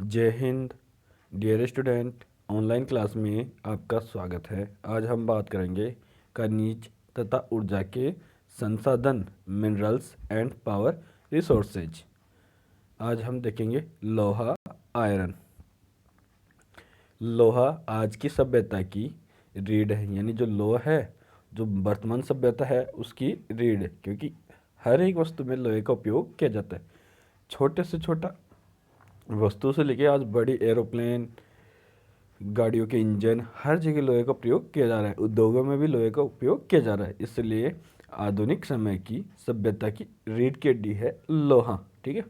जय Hind. Dear student, online class में आपका स्वागत है। आज हम बात करेंगे खनिज तथा ऊर्जा के संसाधन, मिनरल्स एंड पावर रिसोर्सेज। आज हम देखेंगे लोहा, आयरन। लोहा आज की सभ्यता की रीढ़ है, यानी जो लोहा है, जो वर्तमान सभ्यता है उसकी रीढ़ है, क्योंकि हर एक वस्तु में लोहे का उपयोग किया जाता है। छोटे से छोटा वस्तु से लेके आज बड़ी एरोप्लेन, गाड़ियों के इंजन, हर जगह लोहे का प्रयोग किया जा रहा है। उद्योगों में भी लोहे का उपयोग किया जा रहा है। इसलिए आधुनिक समय की सभ्यता की रीढ़ की हड्डी है लोहा। ठीक है,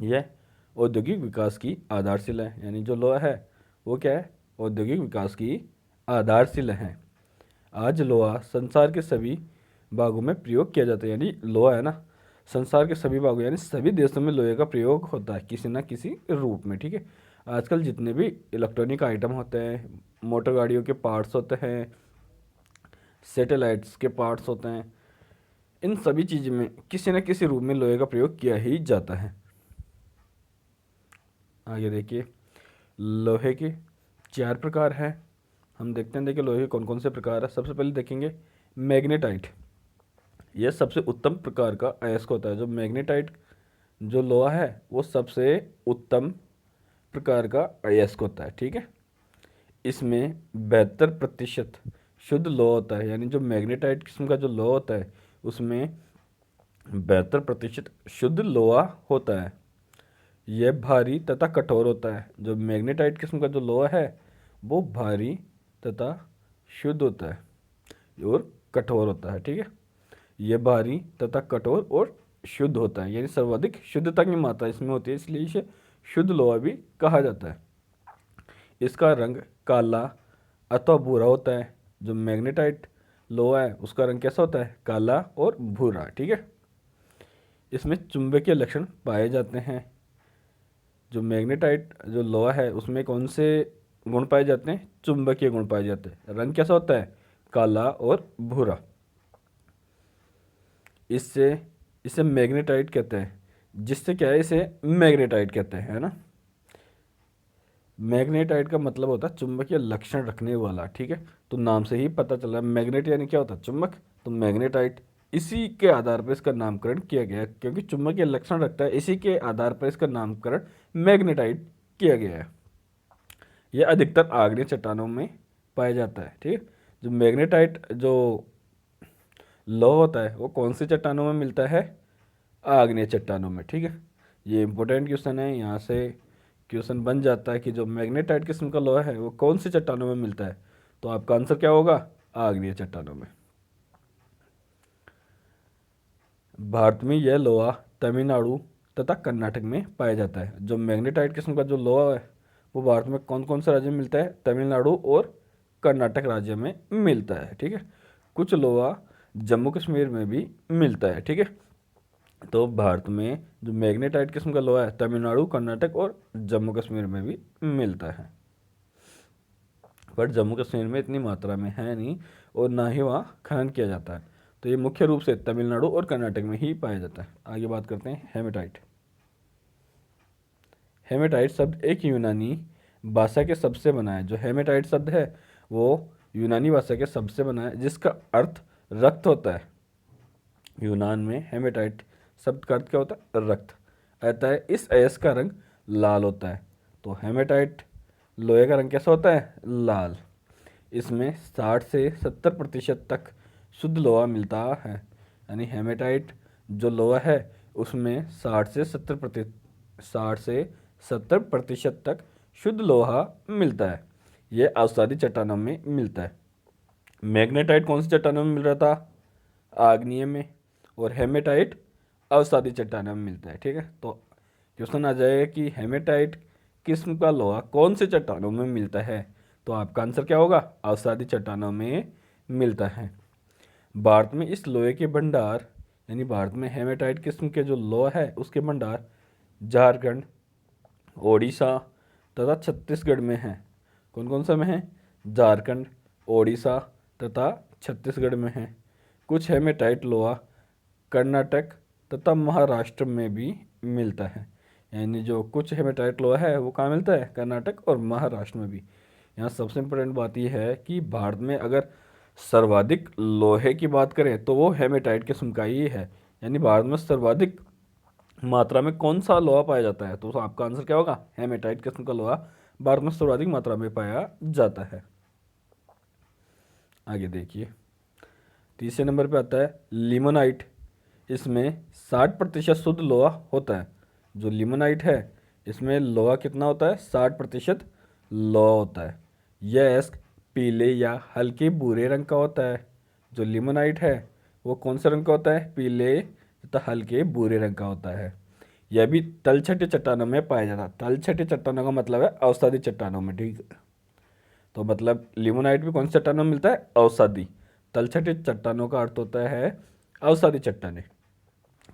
यह औद्योगिक विकास की आधारशिला है। यानी जो लोहा है वो क्या है? औद्योगिक विकास की आधारशिला है। आज लोहा संसार के सभी भागों में प्रयोग किया जाता है। यानी लोहा है ना, संसार के सभी भागों यानी सभी देशों में लोहे का प्रयोग होता है किसी ना किसी रूप में। ठीक है, आजकल जितने भी इलेक्ट्रॉनिक आइटम होते हैं, मोटर गाड़ियों के पार्ट्स होते हैं, सैटेलाइट्स के पार्ट्स होते हैं, इन सभी चीज़ में किसी न किसी रूप में लोहे का प्रयोग किया ही जाता है। आगे देखिए, लोहे के 4 प्रकार हैं। हम देखते हैं, देखिए लोहे के कौन कौन से प्रकार है। सबसे पहले देखेंगे मैग्नेटाइट। यह सबसे उत्तम प्रकार का अयस्क होता है। जो मैग्नेटाइट जो लोहा है वो सबसे उत्तम प्रकार का अयस्क होता है। ठीक है, इसमें 72% शुद्ध लोहा होता है। यानी जो मैग्नेटाइट किस्म का जो लोहा होता है उसमें 72% शुद्ध लोहा होता है। यह भारी तथा कठोर होता है। जो मैग्नेटाइट किस्म का जो लोहा है वो भारी तथा शुद्ध होता है और कठोर होता है। ठीक है, यह भारी तथा कठोर और शुद्ध होता है, यानी सर्वाधिक शुद्धता की मात्रा इसमें होती है, इसलिए इसे शुद्ध लोहा भी कहा जाता है। इसका रंग काला अथवा भूरा होता है। जो मैग्नेटाइट लोहा है उसका रंग कैसा होता है? काला और भूरा। ठीक है, इसमें चुंबकीय लक्षण पाए जाते हैं। जो मैग्नेटाइट जो लोहा है उसमें कौन से गुण पाए जाते हैं? चुंबकीय गुण पाए जाते हैं। रंग कैसा होता है? काला और भूरा। इससे इसे मैग्नेटाइट कहते हैं। जिससे क्या है, इसे मैग्नेटाइट कहते हैं, है ना। मैग्नेटाइट का मतलब होता है चुंबकीय लक्षण रखने वाला। ठीक है, तो नाम से ही पता चल रहा है मैग्नेट यानी क्या होता है? चुंबक। तो मैग्नेटाइट इसी के आधार पर इसका नामकरण किया गया है, क्योंकि चुंबकीय लक्षण रखता है, इसी के आधार पर इसका नामकरण मैग्नेटाइट किया गया है। यह अधिकतर आग्नेय चट्टानों में पाया जाता है। ठीक है, जो मैग्नेटाइट जो लोहा होता है वो कौन सी चट्टानों में मिलता है? आग्नेय चट्टानों में। ठीक है, ये इंपॉर्टेंट क्वेश्चन है। यहाँ से क्वेश्चन बन जाता है कि जो मैग्नेटाइट किस्म का लोहा है वो कौन सी चट्टानों में मिलता है? तो आपका आंसर क्या होगा? आग्नेय चट्टानों में। भारत में यह लोहा तमिलनाडु तथा कर्नाटक में पाया जाता है। जो मैग्नेटाइट किस्म का जो लोहा है वो भारत में कौन कौन से राज्य में मिलता है? तमिलनाडु और कर्नाटक राज्य में मिलता है। ठीक है, कुछ लोहा जम्मू कश्मीर में भी मिलता है। ठीक है, तो भारत में जो मैग्नेटाइट किस्म का लोहा है तमिलनाडु, कर्नाटक और जम्मू कश्मीर में भी मिलता है, पर जम्मू कश्मीर में इतनी मात्रा में है नहीं और ना ही वहाँ खनन किया जाता है। तो ये मुख्य रूप से तमिलनाडु और कर्नाटक में ही पाया जाता है। आगे बात करते हैं हेमेटाइट। हेमेटाइट शब्द एक यूनानी भाषा के शब्द से बना है। जो हेमेटाइट शब्द है वो यूनानी भाषा के शब्द से बना है, जिसका अर्थ रक्त होता है। यूनान में हेमेटाइट शब्द का अर्थ क्या होता है? रक्त। अतः इस अयस्क का रंग लाल होता है। तो हेमेटाइट लोहे का रंग कैसा होता है? लाल। इसमें 60 से 70% तक शुद्ध लोहा मिलता है। यानी हेमेटाइट जो लोहा है उसमें 60 से 70% तक शुद्ध लोहा मिलता है। यह अवसादी चट्टानों में मिलता है। मैग्नेटाइट कौन सी चट्टानों में मिल रहा था? आग्नेय में। और हेमेटाइट अवसादी चट्टानों में मिलता है। ठीक है, तो क्वेश्चन आ जाएगा कि हेमेटाइट किस्म का लोहा कौन से चट्टानों में मिलता है? तो आपका आंसर क्या होगा? अवसादी चट्टानों में मिलता है। भारत में इस लोहे के भंडार, यानी भारत में हेमेटाइट किस्म के जो लोहा है उसके भंडार झारखंड, ओडिशा तथा छत्तीसगढ़ में हैं। कौन कौन सा में है? झारखंड, ओडिशा तथा छत्तीसगढ़ में है। कुछ हेमेटाइट लोहा कर्नाटक तथा महाराष्ट्र में भी मिलता है। यानी जो कुछ हेमेटाइट लोहा है वो कहाँ मिलता है, कर्नाटक और महाराष्ट्र में भी। यहाँ सबसे इम्पोर्टेंट बात यह है कि भारत में अगर सर्वाधिक लोहे की बात करें तो वो हेमेटाइट किस्म का ही है। यानी भारत में सर्वाधिक मात्रा में कौन सा लोहा पाया जाता है, तो आपका आंसर क्या होगा, हेमेटाइट किस्म का लोहा भारत में सर्वाधिक मात्रा में पाया जाता है। आगे देखिए, तीसरे नंबर पे आता है लिमोनाइट। इसमें 60% शुद्ध लोहा होता है। जो लिमोनाइट है इसमें लोहा कितना होता है, 60% लोहा होता है। यह अयस्क पीले या हल्के भूरे रंग का होता है। जो लिमोनाइट है वो कौन से रंग का होता है, पीले तथा हल्के भूरे रंग का होता है। यह भी तलछटी चट्टानों में पाया जाता है। तलछटी चट्टानों का मतलब है अवसादी चट्टानों में, ठीक है। तो मतलब लिमोनाइट भी कौन सी चट्टानों में मिलता है, अवसादी। तलछटी चट्टानों का अर्थ होता है अवसादी चट्टानें।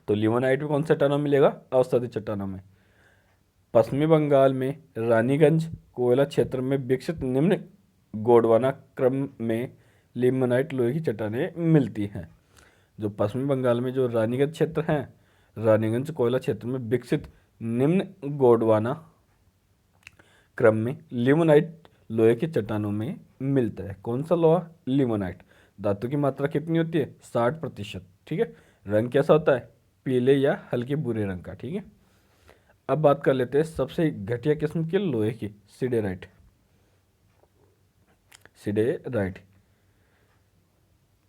तो लिमोनाइट भी कौन से चट्टानों में मिलेगा, अवसादी चट्टानों में। पश्चिमी बंगाल में रानीगंज कोयला क्षेत्र में विकसित निम्न गोंडवाना क्रम में लिमोनाइट लोहे की चट्टानें मिलती हैं। जो पश्चिमी बंगाल में जो रानीगंज क्षेत्र है, रानीगंज कोयला क्षेत्र में विकसित निम्न गोंडवाना क्रम में लिमोनाइट लोहे की चट्टानों में मिलता है। कौन सा लोहा, लिमोनाइट। धातु की मात्रा कितनी होती है, 60%, ठीक है। रंग कैसा होता है, पीले या हल्के भूरे रंग का, ठीक है। अब बात कर लेते हैं सबसे घटिया किस्म के लोहे की, सिडेराइट। सिडेराइट,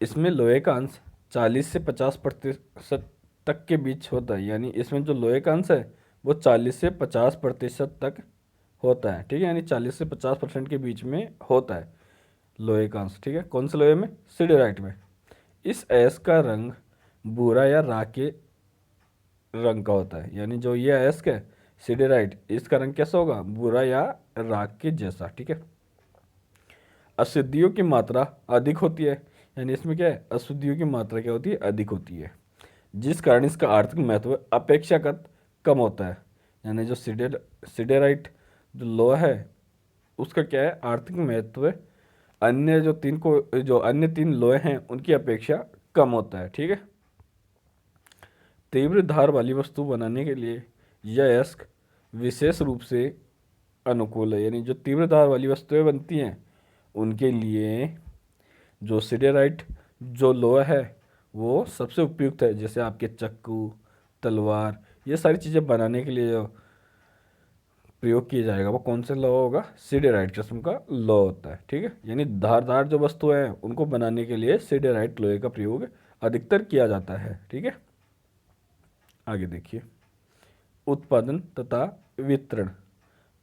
इसमें लोहे का अंश 40 से 50% तक के बीच होता है। यानी इसमें जो लोहे का अंश है वो 40 से 50% तक होता है, ठीक है। यानी 40 से 50% के बीच में होता है लोहे का अंश, ठीक है। कौन से लोहे में, सिडेराइट में। इस अयस्क का रंग भूरा या राखे रंग का होता है। यानी जो ये अयस्क है सिडेराइट, इसका रंग कैसा होगा, भूरा या राख के जैसा, ठीक है। अशुद्धियों की मात्रा अधिक होती है। यानी इसमें क्या है, अशुद्धियों की मात्रा क्या होती है, अधिक होती है, जिस कारण इसका आर्थिक महत्व अपेक्षाकृत कम होता है। यानी जो सिडेराइट जो लोहा है उसका क्या है, आर्थिक महत्व अन्य जो अन्य 3 लोहे हैं उनकी अपेक्षा कम होता है, ठीक है। तीव्र धार वाली वस्तु बनाने के लिए यह अयस्क विशेष रूप से अनुकूल है। यानी जो तीव्र धार वाली वस्तुएं बनती हैं उनके लिए जो सिडेराइट जो लोहा है वो सबसे उपयुक्त है। जैसे आपके चक्कू, तलवार, ये सारी चीज़ें बनाने के लिए जो प्रयोग किया जाएगा वो कौन सा लोहा होगा, सिडेराइट किस्म का लोहा होता है, ठीक है। यानी धारदार जो वस्तुएं हैं उनको बनाने के लिए सिडेराइट लोहे का प्रयोग अधिकतर किया जाता है, ठीक है। आगे देखिए, उत्पादन तथा वितरण,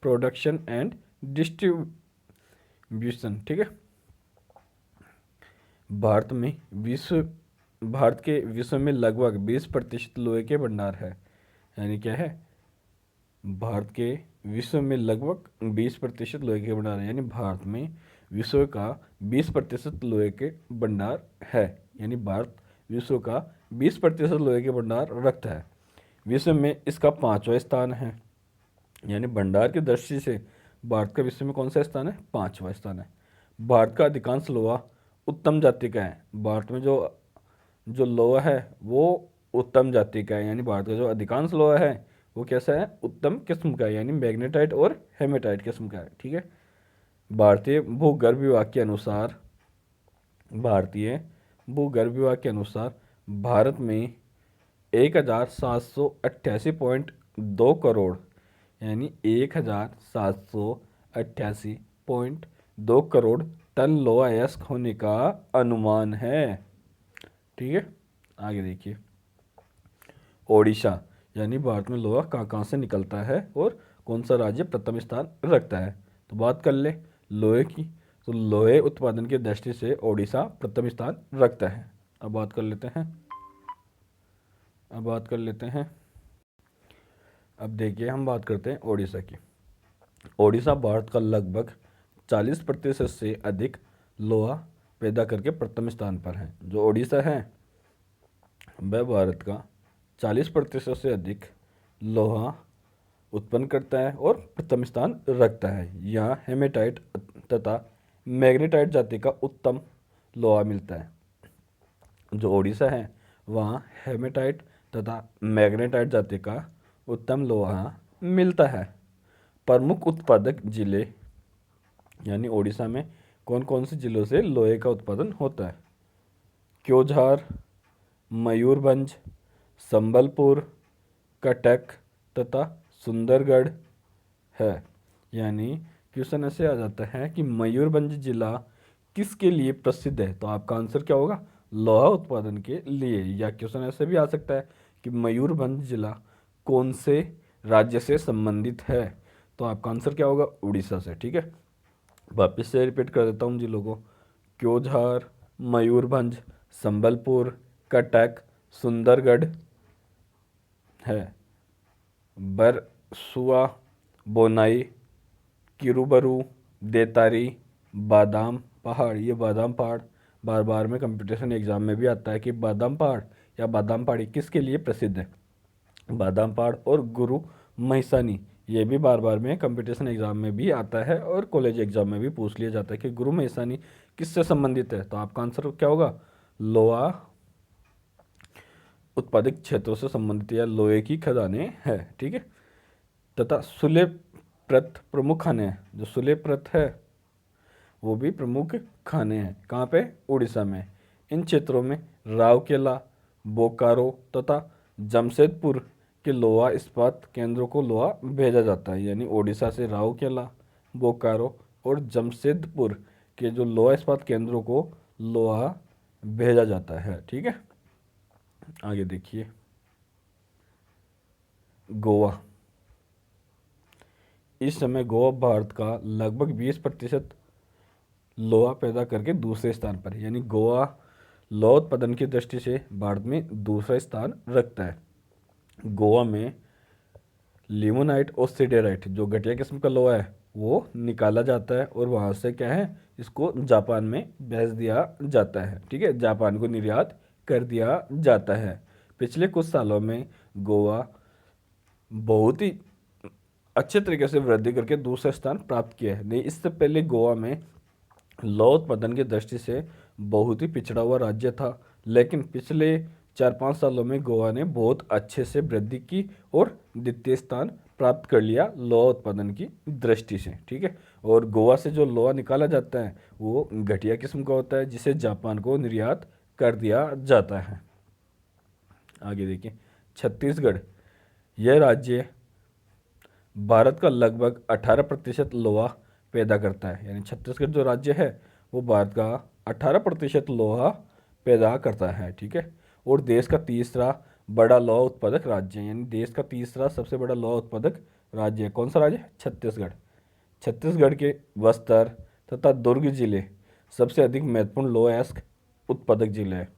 प्रोडक्शन एंड डिस्ट्रीब्यूशन, ठीक है। भारत के विश्व में लगभग 20% लोहे के भंडार है। यानी क्या है, भारत के विश्व में लगभग 20% लोहे के भंडार है। यानी भारत में विश्व का 20% लोहे के भंडार है। यानी भारत विश्व का 20% लोहे के भंडार रखता है। विश्व में इसका 5वां स्थान है। यानी भंडार की दृष्टि से भारत का विश्व में कौन सा स्थान है, 5वां स्थान है। भारत का अधिकांश लोहा उत्तम जाति का है। भारत में जो जो लोहा है वो उत्तम जाति का है। यानी भारत का जो अधिकांश लोहा है वो कैसा है, उत्तम किस्म का है। यानी मैग्नेटाइट और हेमेटाइट किस्म का है, ठीक है। भारतीय भूगर्भ विभाग के अनुसार भारतीय भूगर्भ विभाग के अनुसार भारत में 1788.2 करोड़, यानी 1788.2 करोड़ टन लोहा अयस्क होने का अनुमान है, ठीक है। आगे देखिए, ओडिशा, यानी भारत में लोहा कहाँ कहाँ से निकलता है और कौन सा राज्य प्रथम स्थान रखता है। तो बात कर ले लोहे की, तो लोहे उत्पादन की दृष्टि से ओडिशा प्रथम स्थान रखता है। अब बात कर लेते हैं अब देखिए, हम बात करते हैं ओडिशा की। ओडिशा भारत का लगभग 40% से अधिक लोहा पैदा करके प्रथम स्थान पर है। जो ओडिशा है वह भारत का 40% से अधिक लोहा उत्पन्न करता है और प्रथम स्थान रखता है। यहाँ हेमेटाइट तथा मैग्नेटाइट जाति का उत्तम लोहा मिलता है। जो ओडिशा है वहाँ हेमेटाइट तथा मैग्नेटाइट जाति का उत्तम लोहा मिलता है। प्रमुख उत्पादक जिले यानी ओडिशा में कौन कौन से जिलों से लोहे का उत्पादन होता है? क्योंझार, मयूरभंज, संबलपुर, कटक तथा सुंदरगढ़ है। यानी क्वेश्चन ऐसे आ जाता है कि मयूरभंज जिला किसके लिए प्रसिद्ध है? तो आपका आंसर क्या होगा? लोहा उत्पादन के लिए। या क्वेश्चन ऐसे भी आ सकता है कि मयूरभंज जिला कौन से राज्य से संबंधित है? तो आपका आंसर क्या होगा? उड़ीसा से। ठीक है, वापस से रिपीट कर देता हूँ जिलों को। क्योंझार, मयूरभंज, संबलपुर, कटक, सुंदरगढ़ है। बरसुआ, बोनाई, किरुबरू, देतारी, बादाम पहाड़। ये बादाम पहाड़ बार बार में कंपटीशन एग्जाम में भी आता है कि बादाम पहाड़ या बादाम पहाड़ी किसके लिए प्रसिद्ध है? बादाम पहाड़ और गुरु महिसानी, ये भी बार बार में कंपटीशन एग्जाम में भी आता है और कॉलेज एग्जाम में भी पूछ लिया जाता है कि गुरु महिसानी किससे संबंधित है? तो आपका आंसर क्या होगा? लोहा उत्पादक क्षेत्रों से संबंधित या लोहे की खदानें है। ठीक है, तथा सुलेप्रत प्रमुख खाने हैं। जो सुलेप्रत है वो भी प्रमुख खाने हैं। कहाँ पे? उड़ीसा में। इन क्षेत्रों में राउरकेला, बोकारो तथा जमशेदपुर के लोहा इस्पात केंद्रों को लोहा भेजा जाता है। यानी ओडिशा से राउरकेला, बोकारो और जमशेदपुर के जो लोहा इस्पात केंद्रों को लोहा भेजा जाता है। ठीक है, आगे देखिए। गोवा। इस समय गोवा भारत का लगभग 20% लोहा पैदा करके दूसरे स्थान पर है। यानी गोवा लोहा उत्पादन की दृष्टि से भारत में दूसरा स्थान रखता है। गोवा में लिमोनाइट और सिडेराइट जो घटिया किस्म का लोहा है वो निकाला जाता है और वहाँ से क्या है, इसको जापान में भेज दिया जाता है। ठीक है, जापान को निर्यात कर दिया जाता है। पिछले कुछ सालों में गोवा बहुत ही अच्छे तरीके से वृद्धि करके दूसरा स्थान प्राप्त किया है। नहीं, इससे पहले गोवा में लोहा उत्पादन की दृष्टि से बहुत ही पिछड़ा हुआ राज्य था, लेकिन पिछले 4-5 सालों में गोवा ने बहुत अच्छे से वृद्धि की और द्वितीय स्थान प्राप्त कर लिया लोहा उत्पादन की दृष्टि से। ठीक है, और गोवा से जो लोहा निकाला जाता है वो घटिया किस्म का होता है जिसे जापान को निर्यात कर दिया जाता है। आगे देखिए, छत्तीसगढ़। यह राज्य भारत का लगभग 18% लोहा पैदा करता है। यानी छत्तीसगढ़ जो राज्य है वो भारत का 18% लोहा पैदा करता है। ठीक है, और देश का तीसरा बड़ा लोहा उत्पादक राज्य है। यानी देश का तीसरा सबसे बड़ा लोहा उत्पादक राज्य है। कौन सा राज्य? छत्तीसगढ़। छत्तीसगढ़ के बस्तर तथा दुर्ग जिले सबसे अधिक महत्वपूर्ण लोहा अयस्क उत्पादक जिले हैं।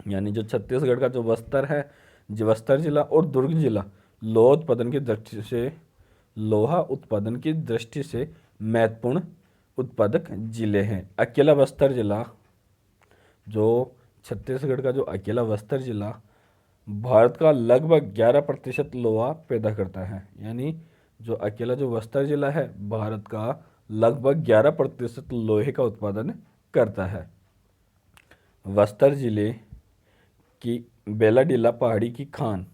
यानी जो छत्तीसगढ़ का जो बस्तर है, जो बस्तर जिला और दुर्ग जिला लोहा उत्पादन की दृष्टि से महत्वपूर्ण उत्पादक जिले हैं। अकेला बस्तर जिला, जो छत्तीसगढ़ का जो अकेला बस्तर जिला भारत का लगभग 11% लोहा पैदा करता है। यानी जो अकेला जो बस्तर जिला है भारत का लगभग 11% लोहे का उत्पादन करता है। बस्तर जिले की बेलाडीला पहाड़ी की खान,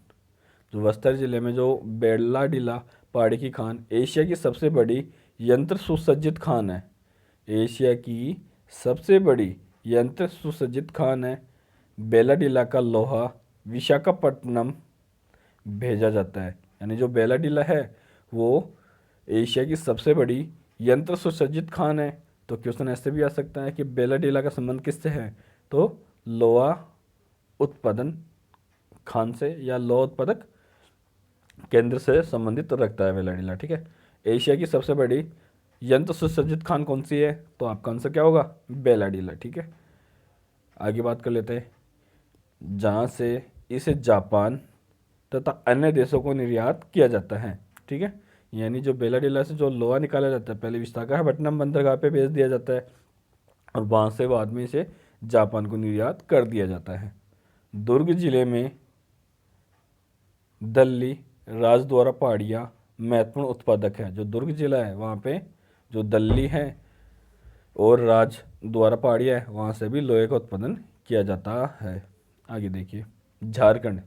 जो बस्तर जिले में जो बेलाडीला पहाड़ी की खान एशिया की सबसे बड़ी यंत्र सुसज्जित खान है। एशिया की सबसे बड़ी यंत्र सुसज्जित खान है। बेलाडीला का लोहा विशाखापट्टनम भेजा जाता है। यानी जो बेलाडीला है वो एशिया की सबसे बड़ी यंत्र सुसज्जित खान है। तो क्वेश्चन ऐसे भी आ सकता है कि बेलाडीला का संबंध किससे है? तो लोहा उत्पादन खान से या लोहा उत्पादक केंद्र से संबंधित रखता है बेलाडीला। ठीक है, एशिया की सबसे बड़ी यंत्र सुसज्जित खान कौन सी है? तो आपका आंसर क्या होगा? बेलाडीला। ठीक है, आगे बात कर लेते हैं, जहाँ से इसे जापान तथा अन्य देशों को निर्यात किया जाता है। ठीक है, यानी जो बेलाडीला से जो लोहा निकाला जाता है पहले विशाखापट्टनम बंदरगाह पे भेज दिया जाता है और वहाँ से बाद में इसे जापान को निर्यात कर दिया जाता है। दुर्ग जिले में दल्ली राजद्वारा पहाड़ियाँ महत्वपूर्ण उत्पादक है। जो दुर्ग जिला है वहाँ पे जो दल्ली है और राजद्वारा पहाड़ियाँ है वहाँ से भी लोहे का उत्पादन किया जाता है। आगे देखिए, झारखंड।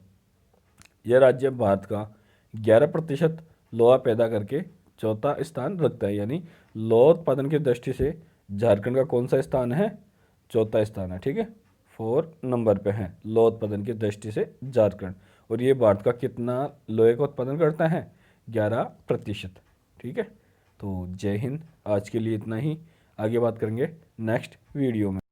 यह राज्य भारत का 11% लोहा पैदा करके चौथा स्थान रखता है, यानी लोहा उत्पादन की दृष्टि से झारखंड का कौन सा स्थान है? चौथा स्थान है, ठीक है। 4 नंबर पे है लोहा उत्पादन की दृष्टि से झारखंड। और ये भारत का कितना लोहे का उत्पादन करता है? 11%, ठीक है। तो जय हिंद, आज के लिए इतना ही, आगे बात करेंगे नेक्स्ट वीडियो में।